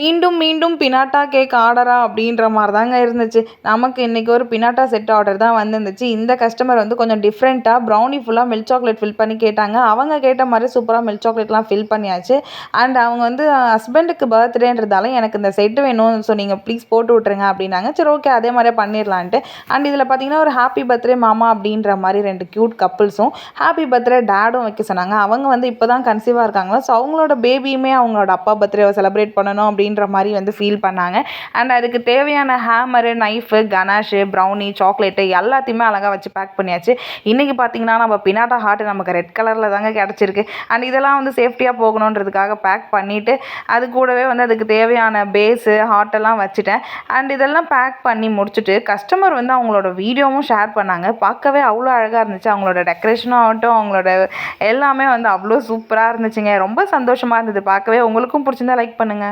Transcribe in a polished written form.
மீண்டும் மீண்டும் pinata cake ஆர்டரா அப்படின்ற மாரி தாங்க இருந்துச்சு. நமக்கு இன்னைக்கு ஒரு பினாட்டா செட் ஆர்டர் தான் வந்திருந்துச்சு. இந்த கஸ்டமர் வந்து கொஞ்சம் டிஃப்ரெண்ட்டா ப்ரௌனி ஃபுல்லா மில்க் சாக்லேட் ஃபில் பண்ணி கேட்டாங்க. அவங்க கேட்ட மாரி சூப்பரா மில்க் சாக்லேட்லாம் ஃபில் பண்ணியாச்சு. அண்ட் அவங்க வந்து ஹஸ்பண்டுக்கு பர்த்டேன்றதால எனக்கு இந்த செட் வேணும். ஸோ நீங்க ப்ளீஸ் போட்டு விட்டுருங்க அப்படின்னாங்க. சரி ஓகே அதே மாரியே பண்ணிடலான்ட்டு. அண்ட் இதில பார்த்தீங்கன்னா, ஒரு ஹாப்பி பர்த்டே மாமா அப்படின்ற மாரி 2 கியூட் கப்பிள்ஸும், ஹாப்பி பர்த்டே டாடும் வைக்க சொன்னாங்க. அவங்க வந்து இப்போ தான் கன்சீவா இருக்காங்களா. ஸோ அவங்களோட பேபியுமே அவங்களோட அப்பா பர்த்டேவ செலிப்ரேட் பண்ணணும் அப்படின்ற மாரி வந்து ஃபீல் பண்ணாங்க. அண்ட் அதுக்கு தேவையான ஹேமரு, நைஃபு, கனாஷு, ப்ரௌனி, சாக்லேட்டு எல்லாத்தையுமே அழகா வச்சு பேக் பண்ணியாச்சு. இன்னைக்கு பார்த்தீங்கன்னா, நம்ம பினாட்டா ஹார்ட் நமக்கு ரெட் கலர்ல தாங்க கிடைச்சிருக்கு. அண்ட் இதெல்லாம் வந்து சேஃப்டியா போகணுன்றதுக்காக பேக் பண்ணிட்டு, அது கூடவே வந்து அதுக்கு தேவையான பேஸு, ஹார்ட்டெல்லாம் வச்சுட்டேன். அண்ட் இதெல்லாம் பேக் பண்ணி முடிச்சுட்டு, கஸ்டமர் வந்து அவங்களோட வீடியோவும் ஷேர் பண்ணாங்க. பார்க்கவே அவ்வளோ அழகா இருந்துச்சு. அவங்களோட டெக்கரேஷனும் ஆகட்டும், அவங்களோட எல்லாமே வந்து அவ்வளோ சூப்பரா இருந்துச்சுங்க. ரொம்ப சந்தோஷமா இருந்தது பார்க்கவே. உங்களுக்கும் பிடிச்சிருந்தா லைக் பண்ணுங்க.